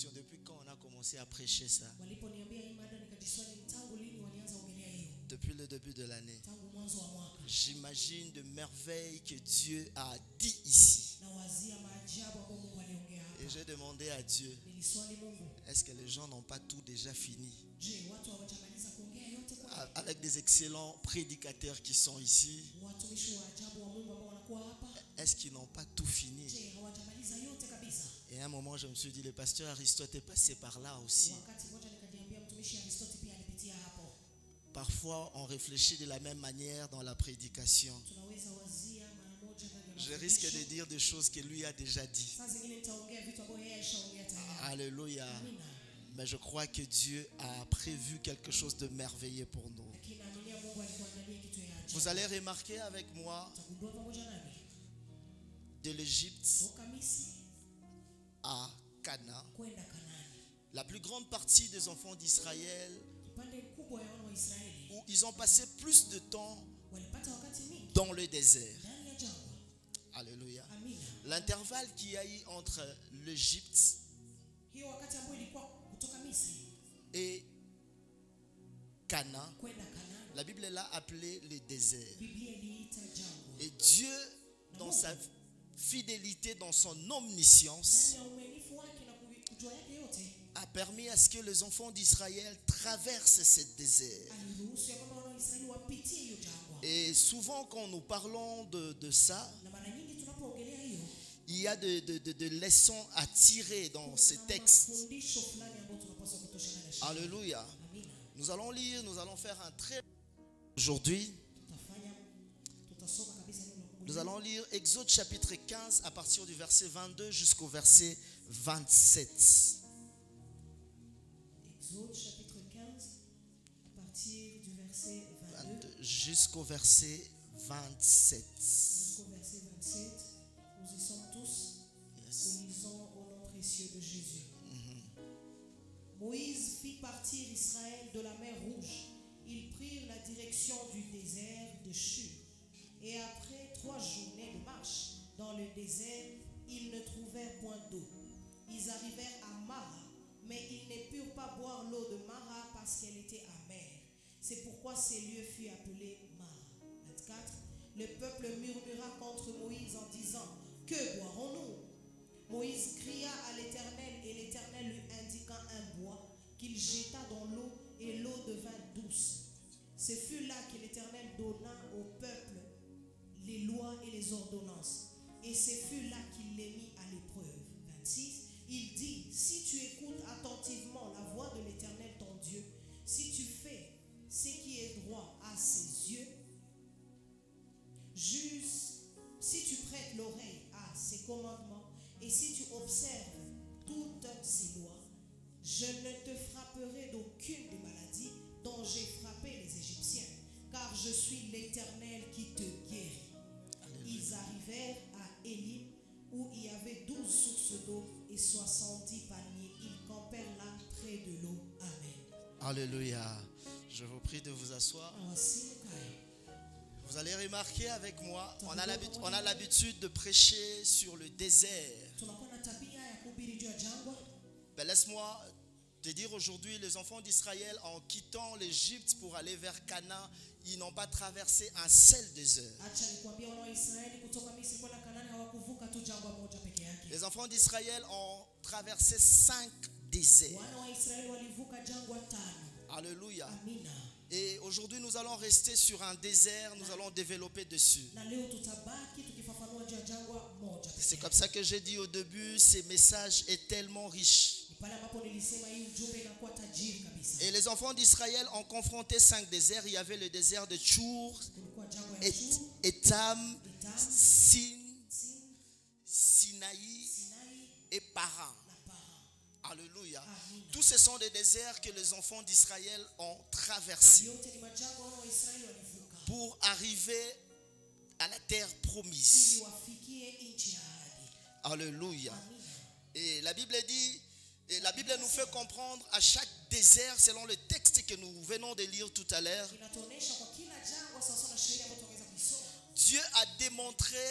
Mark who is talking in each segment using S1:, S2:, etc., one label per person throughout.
S1: question, depuis quand on a commencé à prêcher ça? Depuis le début de l'année. J'imagine de merveilles que Dieu a dit ici. Et j'ai demandé à Dieu, est-ce que les gens n'ont pas tout déjà fini? Avec des excellents prédicateurs qui sont ici, est-ce qu'ils n'ont pas tout fini? Et à un moment, je me suis dit, le pasteur Aristote est passé par là aussi. Parfois, on réfléchit de la même manière dans la prédication. Je risque de dire des choses que lui a déjà dit. Alléluia. Mais je crois que Dieu a prévu quelque chose de merveilleux pour nous. Vous allez remarquer avec moi, de l'Égypte à Canaan, la plus grande partie des enfants d'Israël, où ils ont passé plus de temps dans le désert. Alléluia. L'intervalle qu'il y a eu entre l'Égypte et Canaan, la Bible l'a appelé le désert. Et Dieu, dans sa fidélité, dans son omniscience, a permis à ce que les enfants d'Israël traversent ce désert. Et souvent quand nous parlons de ça, il y a de leçons à tirer dans ces textes. Alléluia. Nous allons lire, nous allons faire un très... Aujourd'hui, nous allons lire Exode chapitre 15 à partir du verset 22 jusqu'au verset 27.
S2: Exode chapitre 15 à partir du verset 22
S1: jusqu'au verset 27.
S2: Jusqu'au verset 27. Nous y sommes tous.
S1: Yes.
S2: Nous lisons au nom précieux de Jésus. Moïse fit partir Israël de la mer Rouge. Ils prirent la direction du désert de Shur. Et après 3 journées de marche dans le désert, ils ne trouvèrent point d'eau. Ils arrivèrent à Mara, mais ils ne purent pas boire l'eau de Mara parce qu'elle était amère. C'est pourquoi ces lieux furent appelés Mara. 24. Le peuple murmura contre Moïse en disant: que boirons-nous? Moïse cria à l'Éternel et l'Éternel lui indiqua un bois qu'il jeta dans l'eau et l'eau devint douce. Ce fut là que l'Éternel donna au peuple les lois et les ordonnances. Et ce fut là qu'il les mit à l'épreuve. 26. Il dit: si tu écoutes attentivement la voix de l'Éternel ton Dieu, si tu fais ce qui est droit à ses yeux, si tu prêtes l'oreille à ses commandements et si tu observes toutes ses lois, je ne te frapperai d'aucune des maladies dont j'ai frappé les Égyptiens, car je suis l'Éternel qui te guérit.
S1: Alléluia.
S2: Ils arrivèrent à Élim, où il y avait 12 sources d'eau et 70 paniers. Ils campèrent là près de l'eau. Amen.
S1: Alléluia. Je vous prie de vous asseoir. Vous allez remarquer avec moi, on a l'habitude de prêcher sur le désert. Ben laisse-moi te dire aujourd'hui, les enfants d'Israël, en quittant l'Égypte pour aller vers Canaan, ils n'ont pas traversé un seul désert. Les enfants d'Israël ont traversé 5 déserts. Alléluia. Et aujourd'hui, nous allons rester sur un désert, nous allons développer dessus. C'est comme ça que j'ai dit au début, ce message est tellement riche. Et les enfants d'Israël ont confronté 5 déserts. Il y avait le désert de Tchour, Étam, Sin, Sinaï et Paran. Alléluia. Tous ce sont des déserts que les enfants d'Israël ont traversés pour arriver à la terre promise. Alléluia. Et la Bible dit, et la Bible nous fait comprendre à chaque désert, selon le texte que nous venons de lire tout à l'heure, Dieu a démontré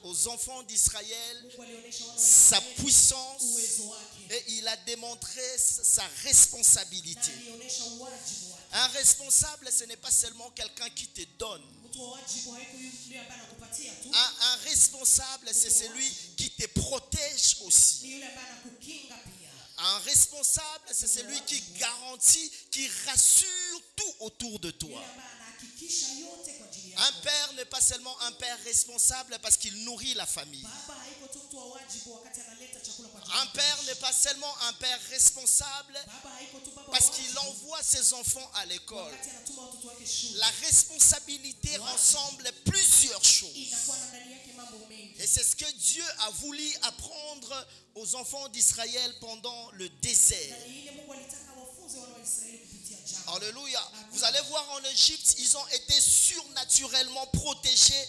S1: aux enfants d'Israël
S2: Mungu alionyesha wana wa
S1: sa
S2: Israeli
S1: puissance
S2: uwezo wake
S1: et il a démontré sa
S2: na
S1: responsabilité.
S2: alionyesha wajibu wake.
S1: Un responsable, ce n'est pas seulement quelqu'un qui te donne.
S2: Mtu wa wajibu haiko yule ambaye anakupatia tu,
S1: Un responsable, c'est celui qui te protège aussi.
S2: ni yule ambaye anakukinga pia.
S1: Un responsable, c'est celui qui garantit, qui rassure tout autour de toi.
S2: Yule ambaye anahakikisha yote kwa ajili
S1: Un
S2: yako.
S1: père n'est pas seulement un père responsable parce qu'il nourrit la famille.
S2: Baba haiko tu mtu wa wajibu wakati analeta chakula kwa ajili
S1: Un
S2: yako.
S1: père n'est pas seulement un père responsable
S2: Baba haiko tu baba wa
S1: parce qu'il
S2: wajibu
S1: envoie ses enfants à l'école.
S2: wakati anatuma watoto wake shule.
S1: La responsabilité rassemble plusieurs choses.
S2: Inakuwa na ndani yake mambo mengi.
S1: Et c'est ce que Dieu a voulu apprendre aux enfants d'Israël pendant le désert.
S2: Na ni ile Mungu alitaka wafunze wana wa Israeli kupitia jangwa.
S1: Alléluia. Vous allez voir en Égypte, ils ont été surnaturellement protégés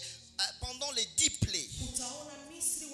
S1: pendant les 10 plaies.
S2: Utaona Misri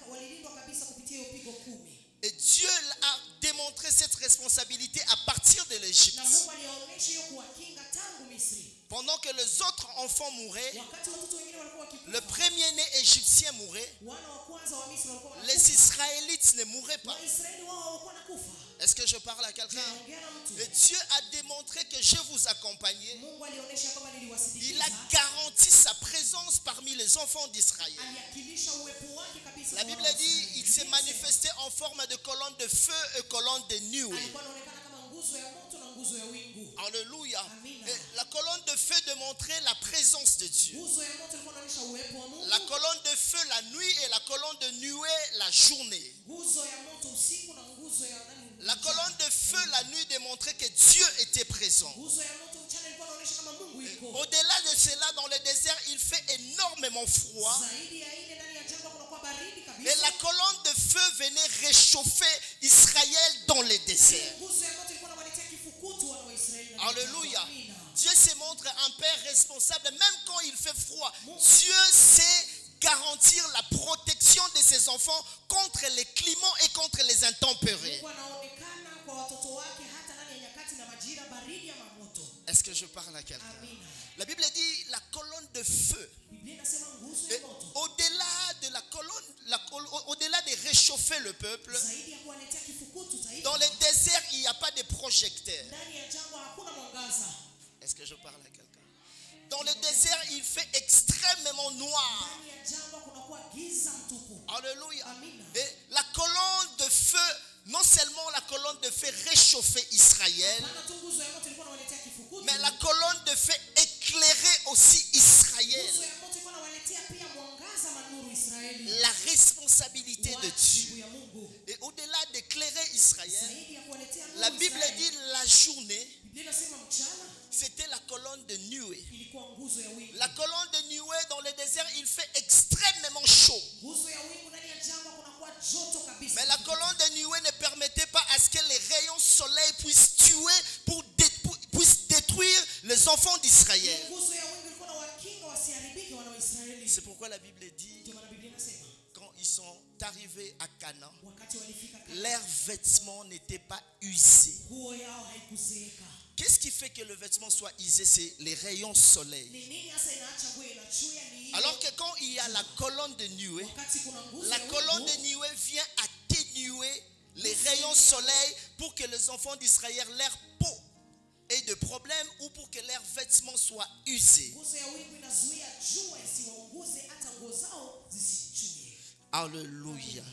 S2: walilindwa kabisa kupitia hiyo pigo 10.
S1: Et Dieu a démontré cette responsabilité à partir de l'Égypte.
S2: Na Mungu alionyesha hiyo kuwakinga tangu Misri.
S1: Pendant que les autres enfants mouraient,
S2: Wakati watoto wengine walikuwa
S1: le
S2: wakikufa,
S1: premier-né égyptien mourait,
S2: wana wa kwanza wa Misri walikuwa
S1: les
S2: wanakufa.
S1: Israélites ne mouraient pas.
S2: Waisraeli wao walikuwa wanakufa.
S1: Est-ce que je parle à quelqu'un?
S2: Naongea na mtu.
S1: Et Dieu a démontré que je vous accompagnais.
S2: Mungu alionyesha kwamba
S1: Il
S2: niliwasindikiza.
S1: a garanti sa présence parmi les enfants d'Israël.
S2: Aliakilisha uwepo wake kabisa.
S1: La
S2: kwa
S1: Bible
S2: wana wa
S1: dit
S2: Israeli.
S1: il s'est manifesté en forme de colonne de feu et colonne de nuée.
S2: Alikuwa anaonekana kama nguzo ya moto na nguzo ya wingu.
S1: Alléluia.
S2: Amina.
S1: Et la colonne de feu démontrait la présence de Dieu.
S2: Nguzo ya moto ilikuwa inaonyesha uwepo wa Mungu.
S1: La colonne de feu la nuit et la colonne de nuée la journée.
S2: Nguzo ya moto usiku na nguzo ya nani?
S1: La colonne de feu la nuit démontrait que Dieu était présent.
S2: Nguzo ya moto mchana ilikuwa inaonyesha kama Mungu yuko.
S1: Au-delà de cela, dans le désert, il fait énormément froid.
S2: Zaidi ya ile ndani ya jangwa kunakuwa baridi
S1: Et
S2: kabisa.
S1: la colonne de feu venait réchauffer Israël dans le désert.
S2: Nguzo ya moto ilikuwa inawaletea kifukutu wana wa Israeli. ndani ya
S1: Alléluia.
S2: jangwa. Amina.
S1: Dieu se montre un père responsable, même quand il fait froid. Dieu sait garantir la protection de ses enfants contre les climats et contre les intempéries.
S2: Mungu anaonekana kwa watoto wake hata ndani ya nyakati na majira baridi ama moto.
S1: Est-ce que je parle à quelqu'un?
S2: Amina.
S1: La Bible dit la colonne de feu.
S2: Biblia inasema nguzo
S1: Et
S2: ya moto.
S1: au-delà de la colonne, au-delà de réchauffer le peuple,
S2: Zaidi ya kuwaletea kifukutu taifa.
S1: dans le désert, il n'y a pas de projecteurs.
S2: Ndani ya jangwa hakuna mwangaza.
S1: Est-ce que je parle à quelqu'un? Dans le désert, il fait extrêmement noir.
S2: Ndani ya jangwa kunakuwa giza mtupu.
S1: Alléluia.
S2: Amina.
S1: Et la colonne de feu, non seulement la colonne de feu réchauffait Israël,
S2: Maana tu nguzo ya moto ilikuwa inawaletea kifukutu.
S1: mais la colonne de feu éclairait aussi Israël.
S2: Nguzo ya moto ilikuwa inawaletea pia mwangaza manuru Israeli.
S1: La responsabilité de Dieu.
S2: Wajibu ya Mungu.
S1: Et au-delà d'éclairer Israël,
S2: Zaidi ya kuwaletea nuru
S1: la Bible
S2: Israeli.
S1: dit la journée,
S2: Biblia inasema mchana
S1: c'était la colonne de nuée.
S2: ilikuwa nguzo ya wingu.
S1: La colonne de nuée dans le désert, il fait extrêmement chaud.
S2: Nguzo ya wingu ndani ya jangwa kunakuwa joto kabisa.
S1: Mais la colonne de nuée ne permettait pas à ce que les rayons soleil puissent tuer, puissent détruire les enfants d'Israël.
S2: Nguzo ya wingu ilikuwa na wakinga wasiharibike wana wa Israeli.
S1: C'est pourquoi la Bible dit,
S2: Ndio maana Biblia inasema
S1: quand ils sont arrivés à Canaan,
S2: wakati walifika Kanaani,
S1: leurs vêtements n'étaient pas usés.
S2: nguo yao haikuzeeka.
S1: Qu'est-ce qui fait que le vêtement soit usé? C'est les rayons soleil.
S2: Ni nini hasa inaacha nguo inachuya? Ni hiyo.
S1: Alors que quand il y a la colonne de nuée,
S2: Wakati kuna nguzo
S1: la
S2: ya
S1: colonne de
S2: wingu,
S1: nuée vient atténuer les rayons soleil pour que les enfants d'Israël, leur peau ait de problèmes ou pour que leurs vêtements soient usés.
S2: nguzo ya wingu inazuia jua isiwaunguze hata nguo zao zisichuye.
S1: Alléluia.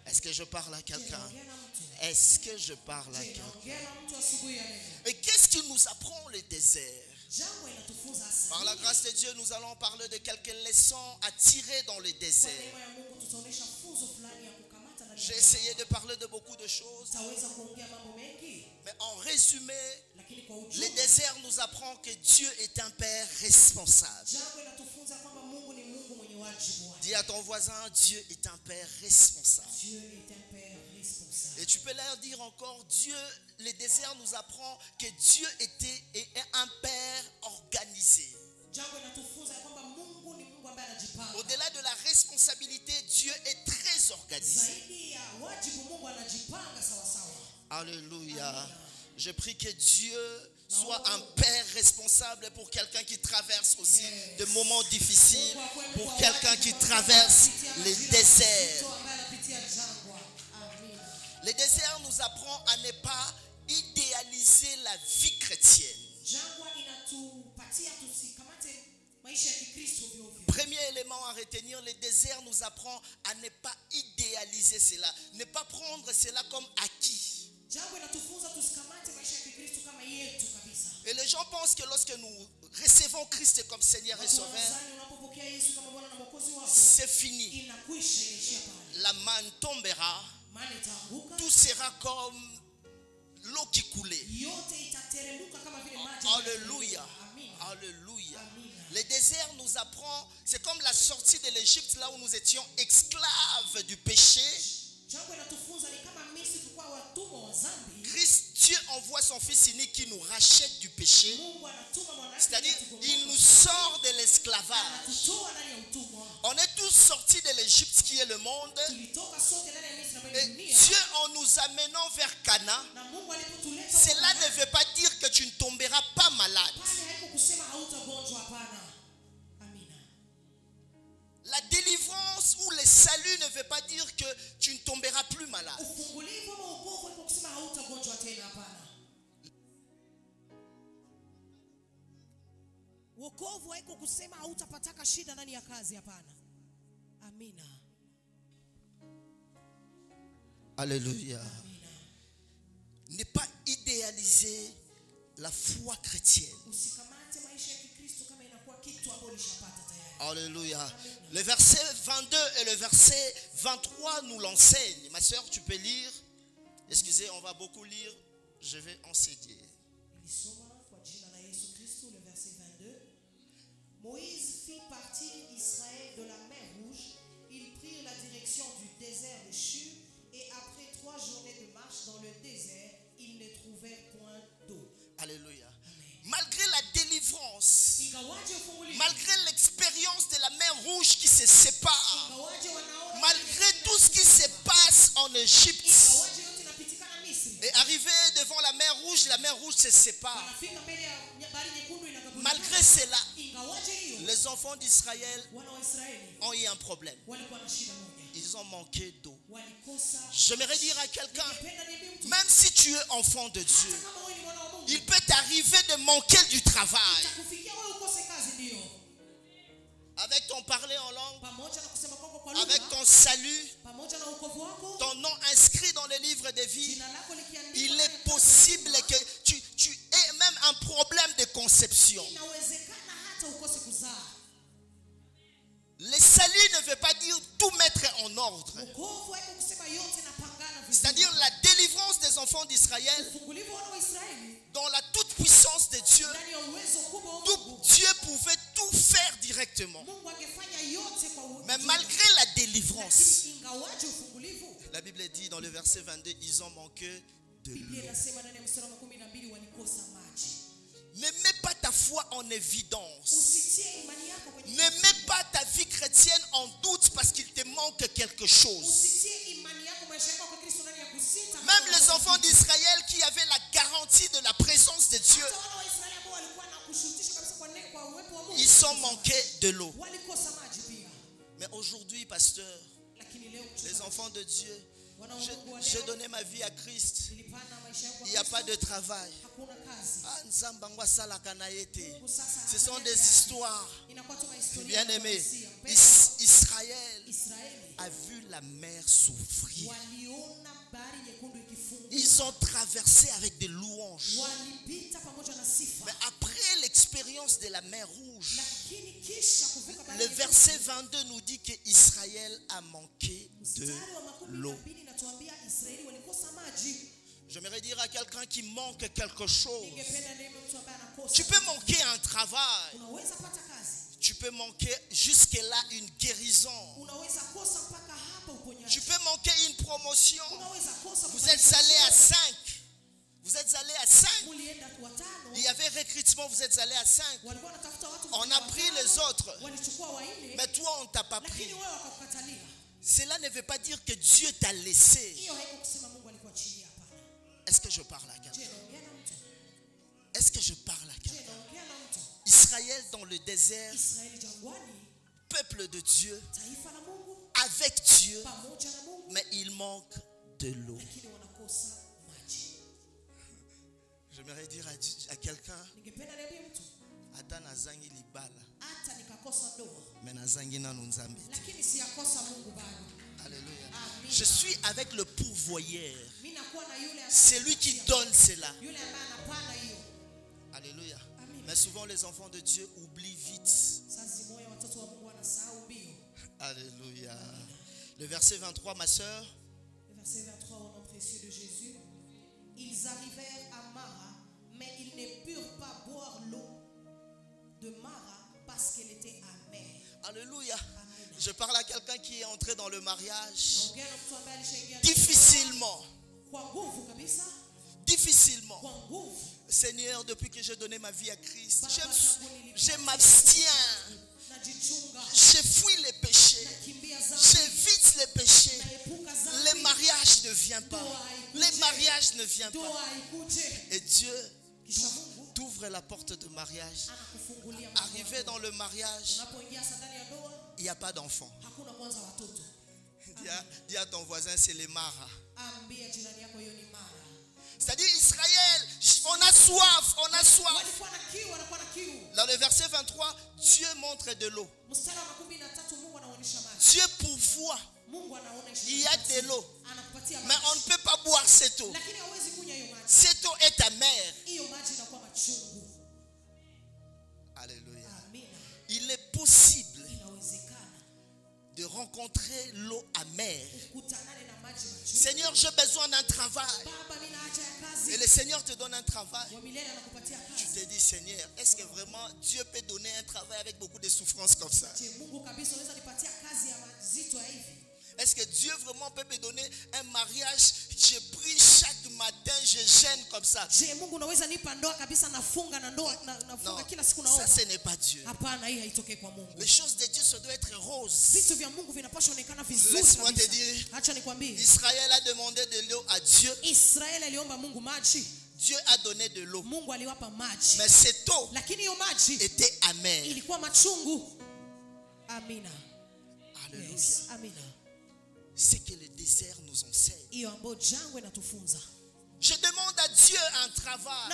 S1: Est-ce que je parle à quelqu'un?
S2: Naongea na mtu.
S1: Est-ce que je parle à quelqu'un?
S2: Naongea na mtu asubuhi ya leo.
S1: Et qu'est-ce qui nous apprend le désert?
S2: Jangwa inatufunza hasa.
S1: Par la grâce de Dieu, nous allons parler de quelques leçons à tirer dans le
S2: Kwa
S1: désert.
S2: neema ya Mungu tutaonesha funzo fulani ya kukamata ndani ya
S1: J'ai
S2: jangwa.
S1: essayé de parler de beaucoup de choses,
S2: Tutaweza kuongea mambo mengi,
S1: mais en résumé,
S2: lakini kwa
S1: le
S2: ujumla
S1: désert nous apprend que Dieu est un Père responsable.
S2: jangwa inatufunza kwamba Mungu ni Mungu mwenye wajibu wake.
S1: Dis à ton voisin, Dieu est un Père responsable.
S2: Dieu est un père responsable.
S1: Et tu peux leur dire encore, Dieu, le désert nous apprend que Dieu est un Père organisé.
S2: Jangwa inatufunza kwamba Mungu ni Mungu ambaye anajipanga.
S1: Au-delà de la responsabilité, Dieu est très organisé.
S2: Zaidi ya wajibu Mungu anajipanga sawa sawa.
S1: Alléluia. Je prie que Dieu soit un père responsable pour quelqu'un qui traverse aussi de moments difficiles, pour quelqu'un qui traverse les déserts. Les déserts nous apprend à ne pas idéaliser la vie chrétienne. Premier élément à retenir, les déserts nous apprend à ne pas idéaliser cela, ne pas prendre cela comme acquis. Et les gens pensent que lorsque nous recevons Christ comme Seigneur et Sauveur, c'est fini. La manne tombera, tout sera comme l'eau qui coulait. Alléluia. Alléluia. Les déserts nous apprend, c'est comme la sortie de l'Égypte, là où nous étions esclaves du péché. Christ, Dieu envoie son Fils unique qui nous rachète du péché. C'est-à-dire, il nous sort de l'esclavage. On est tous sortis de l'Égypte qui est le monde. Et Dieu, en nous amenant vers Cana, cela ne veut pas dire que tu ne tomberas pas malade. La délivrance ou le salut ne veut pas dire que tu ne tomberas plus malade.
S2: Wokovu haiko kusema hautapataka shida ndani ya kazi, hapana. Amina.
S1: Alléluia. Ne pas idéaliser la foi chrétienne. Alléluia. Le verset 22 et le verset 23 nous l'enseignent. Ma soeur, tu peux lire. Excusez, on va beaucoup lire. Je vais enseigner.
S2: Moïse fit partir Israël de la mer Rouge. Ils prirent la direction du désert de Shur. Et après 3 journées de marche dans le désert, ils ne trouvèrent point d'eau.
S1: Alléluia. Malgré la délivrance, malgré l'expérience de la mer Rouge qui se sépare, malgré tout ce qui se passe en Égypte, et arrivé devant la mer Rouge se sépare. Malgré cela, les enfants d'Israël ont eu un problème. Ils ont manqué d'eau. J'aimerais dire à quelqu'un, même si tu es enfant de Dieu, il peut t'arriver de manquer du travail. Avec ton parler en langue, avec ton salut, ton nom inscrit dans le livre de vie, il est possible que tu aies même un problème de conception. Le salut ne veut pas dire tout mettre en ordre. C'est-à-dire la délivrance des enfants d'Israël dans la toute puissance de Dieu. Dieu pouvait tout faire directement. Mais malgré la délivrance, la Bible dit dans le verset 22, ils ont manqué de l'eau. Ne mets pas ta foi en évidence. Ne mets pas ta vie chrétienne en doute parce qu'il te manque quelque chose. Même les enfants d'Israël qui avaient la garantie de la présence de Dieu, ils ont manqué de l'eau. Mais aujourd'hui, pasteur, les enfants de Dieu, j'ai donné ma vie à Christ. Il n'y a pas de travail. Ce sont des histoires. Bien aimé, Israël a vu la mer souffrir. Ils ont traversé avec des louanges. Mais après l'expérience de la mer Rouge, le verset 22 nous dit qu'Israël a manqué de l'eau. J'aimerais dire à quelqu'un qui manque quelque chose, tu peux manquer un travail, tu peux manquer jusque-là une guérison, tu peux manquer une promotion. Vous êtes allé à 5. Vous êtes allé à 5. Il y avait recrutement, vous êtes allé à 5. On a pris les autres. Mais toi, on ne t'a pas pris. Cela ne veut pas dire que Dieu t'a laissé. Est-ce que je parle à quelqu'un? Est-ce que je parle à quelqu'un? Israël dans le désert, peuple de Dieu, avec Dieu, mais il manque de l'eau. J'aimerais dire à quelqu'un, ata nazangi libala, mais nazangi nanu nzambe. Alléluia. Je suis avec le pourvoyeur. C'est lui qui donne cela. Alléluia. Mais souvent les enfants de Dieu oublient vite. Alléluia. Le verset 23, ma soeur.
S2: Le verset 23 au nom précieux de Jésus. Ils arrivèrent à Mara, mais ils ne purent pas boire l'eau de Mara parce qu'elle était amère.
S1: Alléluia. Je parle à quelqu'un qui est entré dans le mariage difficilement. Difficilement. Seigneur, depuis que j'ai donné ma vie à Christ, je m'abstiens. Je fuis les péchés. J'évite les péchés. Les mariages ne viennent pas. Les mariages ne viennent pas. Et Dieu t'ouvre la porte de mariage. Arrivé dans le mariage, il n'y a pas d'enfant. Dis à ton voisin, c'est les maras. C'est-à-dire Israël, on a soif, on a soif. Dans le verset 23, Dieu montre de l'eau. Dieu pourvoit. Il y a de l'eau. Mais on ne peut pas boire cette eau. Cette eau est amère. Alléluia. Il est possible de rencontrer l'eau amère. Seigneur, j'ai besoin d'un travail. Et le Seigneur te donne un travail. Tu te dis, Seigneur, est-ce que vraiment Dieu peut donner un travail avec beaucoup de souffrances comme ça? Est-ce que Dieu vraiment peut me donner un mariage? Je prie chaque matin, je gêne comme ça. Non, ça ce n'est pas Dieu. Les choses de Dieu, ça doit être rose. Laisse-moi te dire, Israël a demandé de l'eau à Dieu. Dieu a donné de l'eau. Mais cette eau était amère. Alléluia. C'est que le désert nous enseigne. Je demande à Dieu un travail.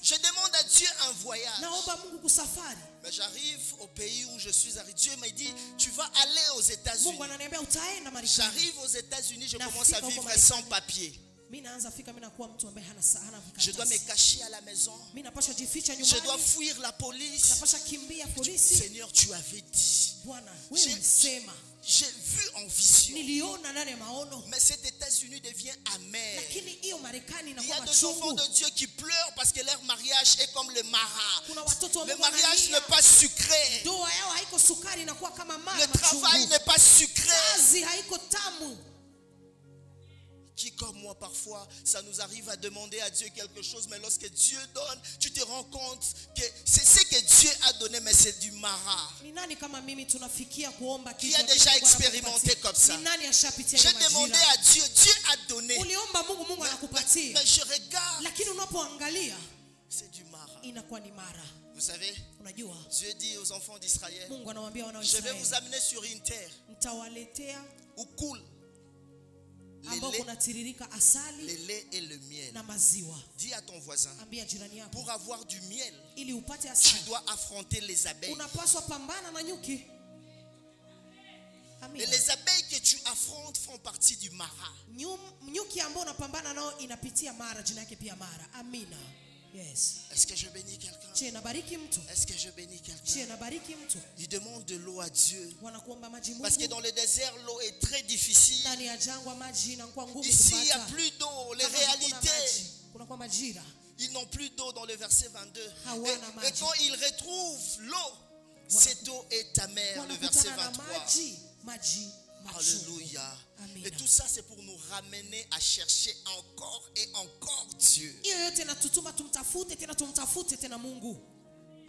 S1: Je demande à Dieu un voyage. Mais j'arrive au pays où je suis arrivé. Dieu m'a dit, tu vas aller aux États-Unis. J'arrive aux États-Unis, je commence à vivre sans papier. Je dois me cacher à la maison. Je dois fuir la police. Seigneur, tu avais dit. J'ai vu en vision. Mais cet États-Unis devient amer. Il y a des enfants de Dieu qui pleurent parce que leur mariage est comme le mara. Le mariage n'est pas sucré. Le travail n'est pas sucré. Qui comme moi parfois ça nous arrive à demander à Dieu quelque chose, mais lorsque Dieu donne, tu te rends compte que c'est ce que Dieu a donné, mais c'est du mara. Qui a déjà expérimenté comme ça? J'ai demandé à Dieu, Dieu a donné, mais je regarde, c'est du mara. Vous savez, Dieu dit aux enfants d'Israël, je vais vous amener sur une terre où coule le lait et le miel. Dis à ton voisin, pour avoir du miel, tu dois affronter les abeilles. Et les abeilles que tu affrontes font partie du mara. Est-ce que je bénis quelqu'un? Est-ce que je bénis quelqu'un? Il demande de l'eau à Dieu. Parce que dans le désert, l'eau est très difficile. Ici, il n'y a plus d'eau. Les réalités, ils n'ont plus d'eau dans le verset 22. Et quand ils retrouvent l'eau, cette eau est amère, le verset 23. Alléluia. Et tout ça, c'est pour nous ramener à chercher encore et encore Dieu.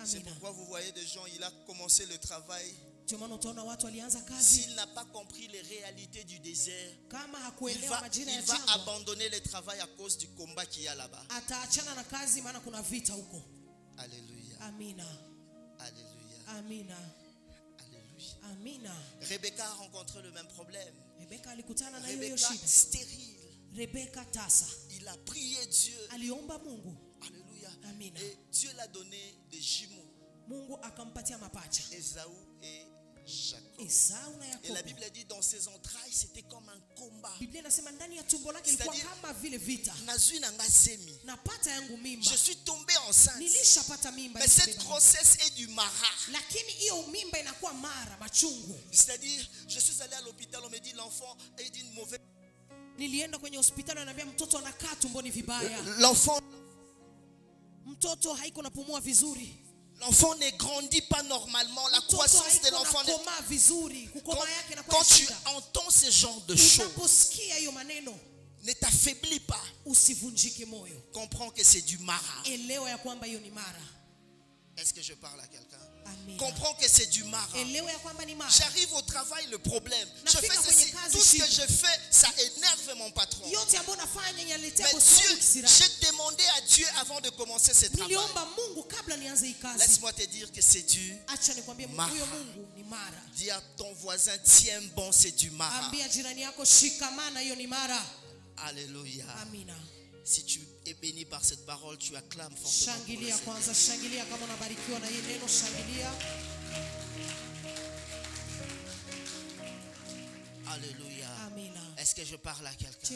S1: C'est pourquoi vous voyez des gens, il a commencé le travail S'il n'a pas compris les réalités du désert, il va abandonner le travail à cause du combat qu'il y a là-bas. Alléluia.
S2: Amina.
S1: Alléluia.
S2: Amina.
S1: Alléluia.
S2: Amina.
S1: Rebecca a rencontré le même problème.
S2: Rebecca
S1: stérile.
S2: Rebecca tasa.
S1: Il a prié Dieu.
S2: Aliomba Mungu.
S1: Alléluia.
S2: Amina.
S1: Et Dieu l'a donné des jumeaux.
S2: Mungu akampatia mapacha.
S1: Esaü et Jacob.
S2: Et
S1: la Bible dit dans ses entrailles c'était comme un combat.
S2: C'est-à-dire,
S1: je suis tombé enceinte. Mais cette grossesse est du mara. C'est-à-dire, je suis allé à l'hôpital, on me dit l'enfant est d'une mauvaise. L'enfant ne grandit pas normalement. La croissance de l'enfant quand tu entends ce genre de choses, ne t'affaiblis pas. Comprends que c'est du mara. Est-ce que je parle à quelqu'un? Comprends que c'est du mara. J'arrive au travail, le problème. Je fais ceci, tout ce que je fais, ça énerve mon patron. Mais Dieu, j'ai demandé à Dieu avant de commencer ce travail. Laisse-moi te dire que c'est du mara. Dis à ton voisin, tiens bon, c'est du mara. Alléluia. Si tu es béni par cette parole, tu acclames fortement pour le Seigneur. Alléluia. Est-ce que je parle à quelqu'un?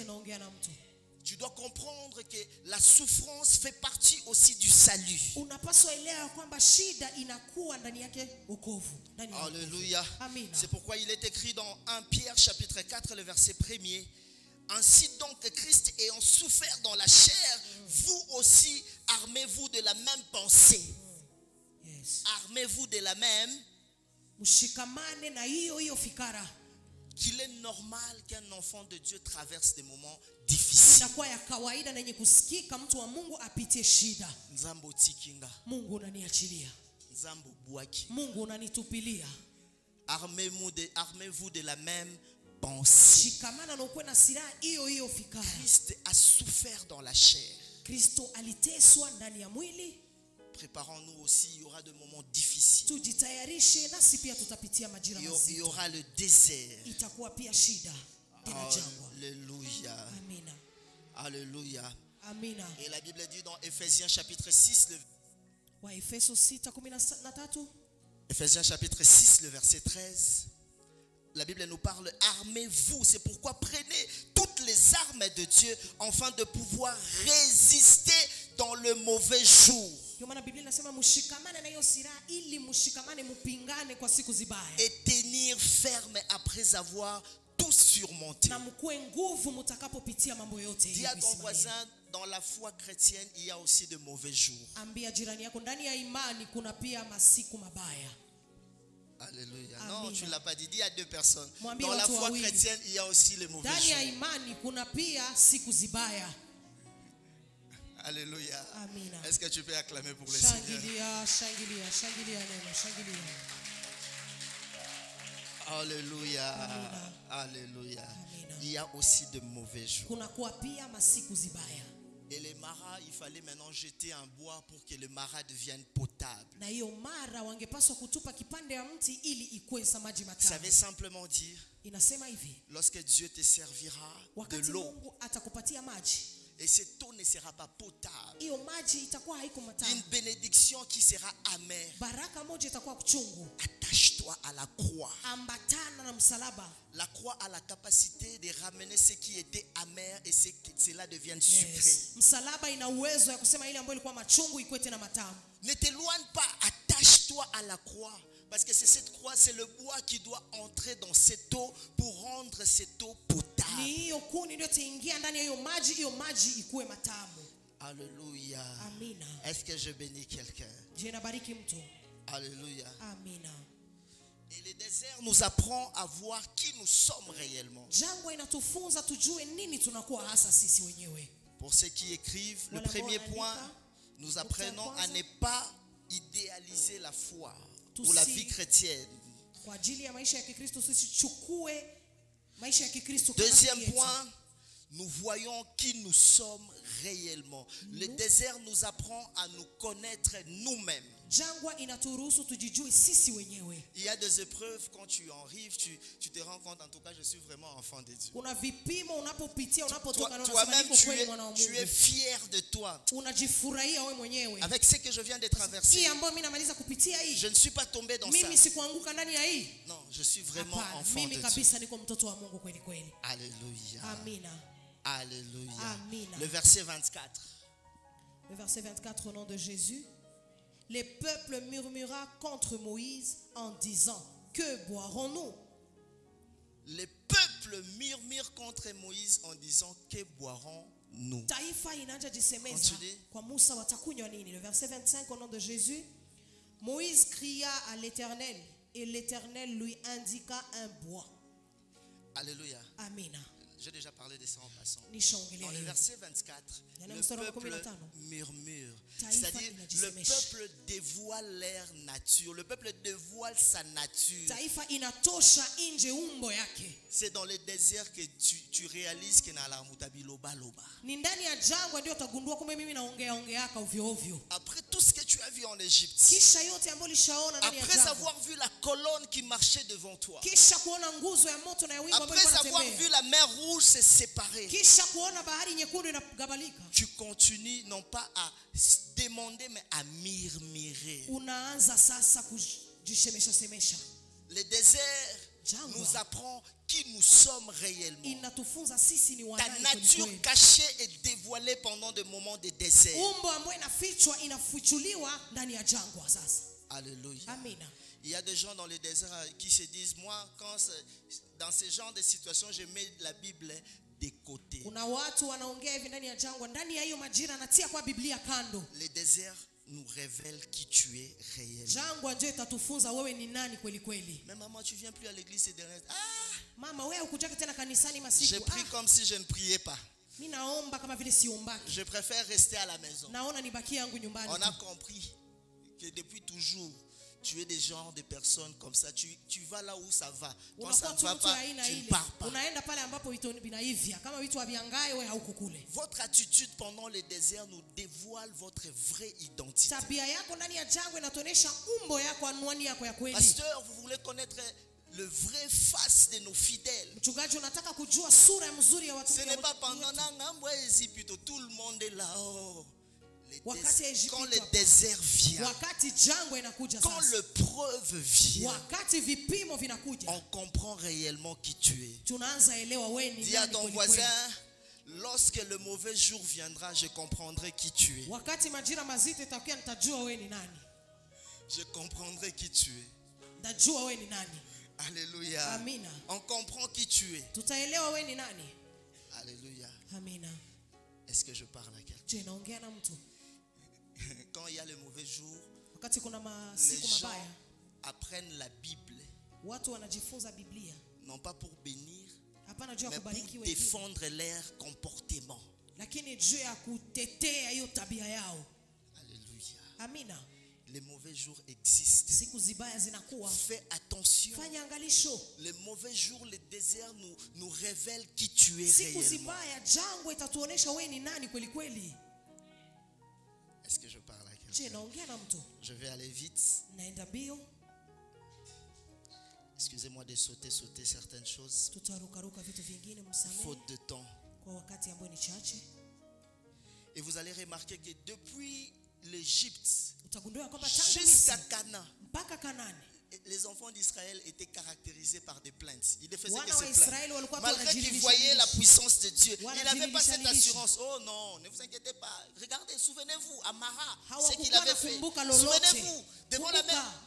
S1: Tu dois comprendre que la souffrance fait partie aussi du salut. Alléluia. C'est pourquoi il est écrit dans 1 Pierre chapitre 4 le verset 1er. Ainsi donc que Christ ayant souffert dans la chair, vous aussi armez-vous de la même pensée. Armez-vous de la même. Qu'il est normal qu'un enfant de Dieu traverse des moments difficiles. Nzambo tikinga. Nzambo buaki. Armez-vous de la même pensée. Christ a souffert dans la chair. Préparons-nous aussi, il y aura des moments difficiles. Il y aura le désert. Alléluia. Alléluia. Et la Bible dit dans Ephésiens chapitre 6, Ephésiens chapitre 6, le verset 13. La Bible nous parle, armez-vous. C'est pourquoi prenez toutes les armes de Dieu afin de pouvoir résister dans le mauvais jour. Et tenir ferme après avoir tout surmonté. Dis à ton voisin, dans la foi chrétienne, il y a aussi de mauvais jours. Alléluia. Non, tu ne l'as pas dit. Dis à deux personnes. Dans la foi chrétienne, il y a aussi les mauvais jours. Alléluia. Est-ce que tu peux acclamer pour le Seigneur? Alléluia. Alléluia. Il y a aussi de mauvais jours. Et les maras, il fallait maintenant jeter un bois pour que le maras devienne potable. Ça veut simplement dire, lorsque Dieu te servira de l'eau, et cette eau ne sera pas potable, une bénédiction qui sera amère, attache-toi à la croix. La croix a la capacité de ramener ce qui était amer et cela devienne sucré. Ne t'éloigne pas, attache-toi à la croix. Parce que c'est cette croix, c'est le bois qui doit entrer dans cette eau pour rendre cette eau potable. Alléluia. Est-ce que je bénis quelqu'un? Alléluia. Et le désert nous apprend à voir qui nous sommes réellement. Pour ceux qui écrivent, le premier point, nous apprenons à ne pas idéaliser la foi ou la vie chrétienne. Deuxième point, nous voyons qui nous sommes réellement. Le désert nous apprend à nous connaître nous-mêmes. Il y a des épreuves quand tu en arrives, tu te rends compte, en tout cas je suis vraiment enfant de Dieu. Toi-même tu es fier de toi. Avec ce que je viens de traverser, je ne suis pas tombé dans ça. Non, je suis vraiment enfant de Dieu. Alléluia. Alléluia. Le verset 24.
S2: Le verset 24 au nom de Jésus. Les peuples murmura contre Moïse en disant: que boirons-nous?
S1: Les peuples murmurent contre Moïse en disant: que boirons-nous?
S2: Le verset 25 au nom de Jésus. Moïse cria à l'Éternel et l'Éternel lui indiqua un bois.
S1: Alléluia.
S2: Amen.
S1: J'ai déjà parlé de ça en passant. Dans le verset 24, le peuple murmure. C'est-à-dire, le peuple dévoile leur nature. Le peuple dévoile sa nature. C'est dans le désert que tu réalises que na la mutabi loba loba. Après tout ce que tu as vu en Égypte, après avoir vu la colonne qui marchait devant toi, après avoir vu la mer rouge se séparer, tu continues non pas à demander mais à murmurer. Le désert nous apprend qui nous sommes réellement. Ta nature cachée est dévoilée pendant des moments de désert. Alléluia.
S2: Amen.
S1: Il y a des gens dans le désert qui se disent: moi, dans ce genre de situation, je mets la Bible de côté. Le désert nous révèle qui tu es réellement. Mais maman, tu viens plus à l'église ces dernières. J'ai prié comme si je ne priais pas. Je préfère rester à la maison. On a compris que depuis toujours, tu es des genres de personnes comme ça. Tu vas là où ça va. Quand ça ne va pas, tu ne pars pas. Votre attitude pendant le désert nous dévoile votre vraie identité. Pasteur, vous voulez connaître le vrai face de nos fidèles. Ce n'est pas pendant plutôt tout le monde est là. Quand le désert vient, quand l'épreuve vient, on comprend réellement qui tu es. Dis à ton voisin: lorsque le mauvais jour viendra, je comprendrai qui tu es. Je comprendrai qui tu es. Alléluia.
S2: Amina.
S1: On comprend qui tu es. Alléluia.
S2: Amina.
S1: Est-ce que je parle à quelqu'un? Quand il y a le mauvais jour, les gens apprennent la Bible, non pas pour bénir, mais pour défendre leur comportement. Alléluia.
S2: Amina.
S1: Les mauvais jours existent. Fais attention. Les mauvais jours, le désert nous révèle qui tu es réellement. Est-ce que je parle à quelqu'un? Je vais aller vite. Excusez-moi de sauter certaines choses. Faute de temps. Et vous allez remarquer que depuis l'Égypte jusqu'à Canaan, les enfants d'Israël étaient caractérisés par des plaintes. Ils ne faisaient que se plaindre. Malgré qu'ils voyaient la puissance de Dieu, ils n'avaient pas cette assurance. Oh non, ne vous inquiétez pas. Regardez, souvenez-vous, à Mara, ce qu'il avait fait. Souvenez-vous, devant la mer.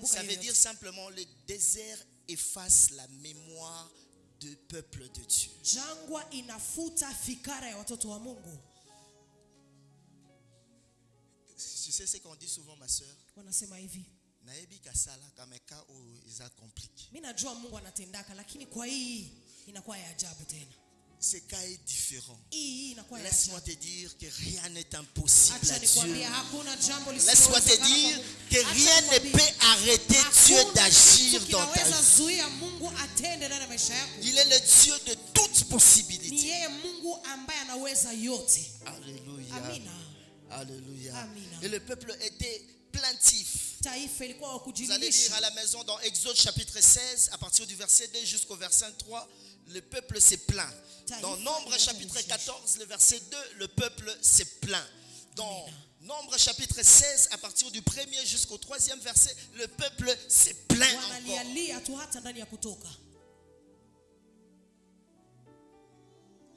S1: Ça veut dire simplement: le désert efface la mémoire du peuple de Dieu. Tu sais ce qu'on dit souvent, ma soeur? Naebi kasala kameka o iza compliqué. ce cas est différent. Laisse-moi te dire que rien n'est impossible à Dieu. Laisse-moi te dire que rien ne peut arrêter Dieu d'agir dans ta vie. Il est le Dieu de toutes possibilités. Alléluia. Alléluia. Et le peuple était plaintif. Vous allez lire à la maison dans Exode chapitre 16, à partir du verset 2 jusqu'au verset 3, le peuple s'est plaint. Dans Nombre chapitre 14, le verset 2, le peuple s'est plaint. Dans Nombre chapitre 16, à partir du 1er jusqu'au 3e verset, le peuple s'est plaint encore.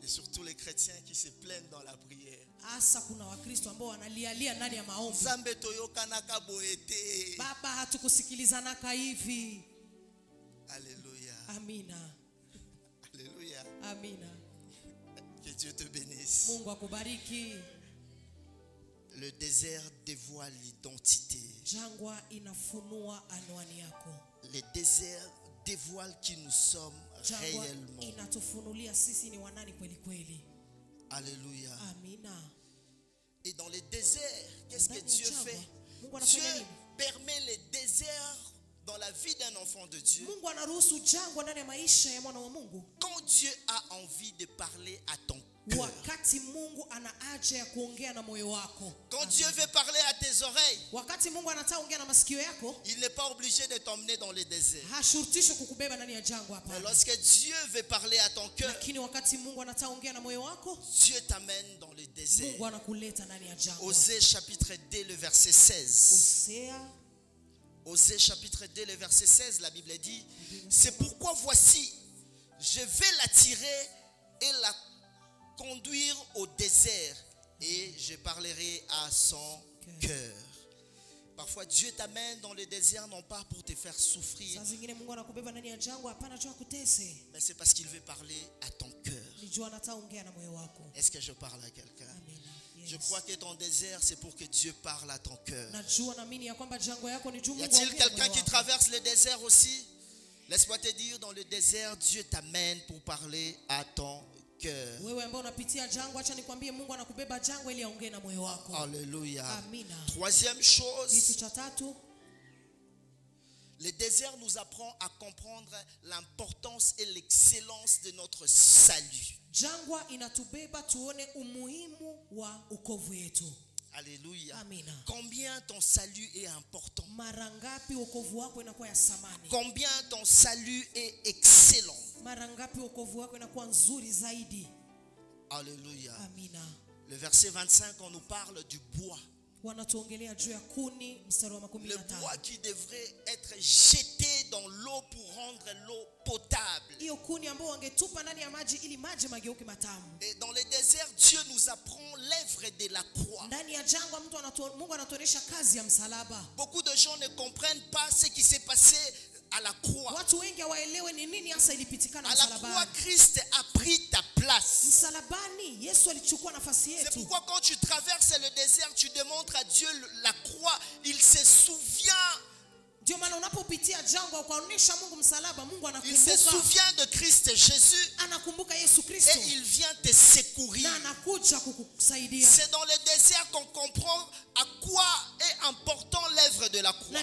S1: Et surtout les chrétiens qui se plaignent dans la prière. Nzambe toyokanaka boete.
S2: Baba hatukusikilizanaka hivi.
S1: Alléluia.
S2: Amina.
S1: Alléluia.
S2: Amina.
S1: Que Dieu te bénisse.
S2: Mungu akubariki.
S1: Le désert dévoile l'identité.
S2: Jangwa inafunua anwani yako.
S1: Le désert dévoile qui nous sommes réellement.
S2: Inatufunulia sisi ni wanani kweli kweli.
S1: Alléluia.
S2: Amina.
S1: Et dans les déserts, qu'est-ce que Dieu fait? Dieu permet les déserts dans la vie d'un enfant de Dieu. Quand Dieu a envie de parler à ton cœur. Quand Dieu veut parler à tes oreilles, il n'est pas obligé de t'emmener dans les déserts. Mais lorsque Dieu veut parler à ton cœur, Dieu t'amène dans les déserts. Osée chapitre 2, le verset 16. Osée chapitre 2, le verset 16, la Bible dit: c'est pourquoi voici, je vais l'attirer et la conduire au désert, et je parlerai à son cœur. Parfois Dieu t'amène dans le désert non pas pour te faire souffrir, mais c'est parce qu'il veut parler à ton cœur. Est-ce que je parle à quelqu'un? Je crois que ton désert, c'est pour que Dieu parle à ton cœur. Y a-t-il quelqu'un qui traverse le désert aussi? Laisse-moi te dire, dans le désert, Dieu t'amène pour parler à ton cœur. Alléluia. Troisième chose, le désert nous apprend à comprendre l'importance et l'excellence de notre salut.
S2: Jangwa inatubeba tuone umuhimu wa ukovu yetu.
S1: Alléluia.
S2: Amina.
S1: Combien ton salut est important.
S2: Marangapi ukovu wako inakuwa ya samani.
S1: Combien ton salut est excellent.
S2: Marangapi ukovu wako inakuwa nzuri zaidi.
S1: Alléluia.
S2: Amina.
S1: Le verset 25, on nous parle du bois. Le bois qui devrait être jeté dans l'eau pour rendre l'eau potable. Et dans le désert, Dieu nous apprend l'œuvre de la croix. Beaucoup de gens ne comprennent pas ce qui s'est passé à la croix. À la croix, Christ a pris ta place. C'est pourquoi quand tu traverses le désert, tu demandes à Dieu la croix. Il se souvient. Il se souvient de Christ Jésus. Et il vient te secourir. C'est dans le désert qu'on comprend à quoi est important l'œuvre de la croix.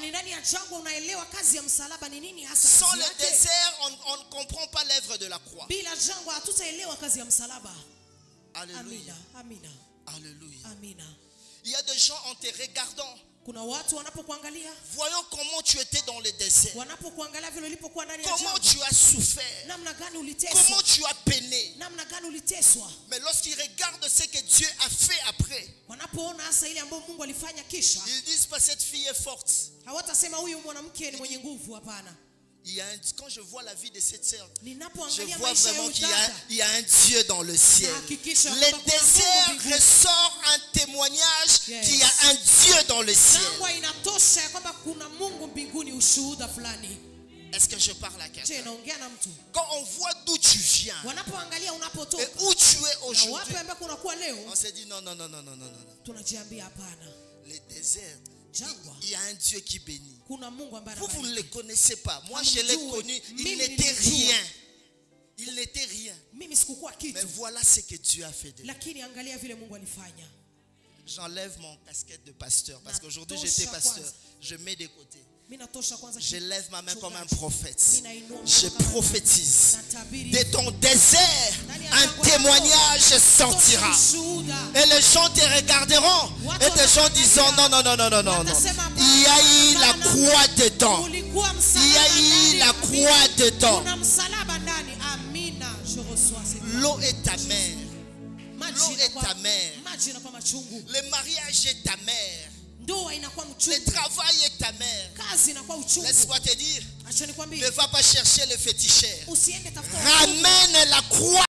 S1: Sans le désert, on ne comprend pas l'œuvre de la croix. Alléluia. Alléluia. Il y a des gens en te regardant, voyons comment tu étais dans le désert, comment tu as souffert, comment tu as peiné. Mais lorsqu'ils regardent ce que Dieu a fait après, ils disent pas cette fille est forte. Quand je vois la vie de cette sœur, je vois vraiment qu'il y a un Dieu dans le ciel. Le désert ressort un témoignage qu'il y a un Dieu dans le ciel. Est-ce que je parle à quelqu'un? Quand on voit d'où tu viens et où tu es aujourd'hui, on se dit non. Le désert, il y a un Dieu qui bénit. Vous ne le connaissez pas. Moi, je l'ai connu. Il n'était rien. Il n'était rien.
S2: Mimi sikukuwa kitu.
S1: Mais voilà ce que Dieu a fait de lui.
S2: Lakini angalia vile Mungu alifanya.
S1: J'enlève mon casquette de pasteur parce qu'aujourd'hui j'étais pasteur. Je mets de côté. Je lève ma main comme un prophète. Je prophétise. De ton désert, un témoignage sortira. Et les gens te regarderont. Et des gens diront non, non, non, non, non, non, non. Il y a eu la croix dedans. Il y a eu la croix dedans. L'eau est amère. L'eau est amère. Le mariage est amer. Le travail est amer. Laisse-moi te dire, ne va pas chercher le féticheur. Ramène la croix.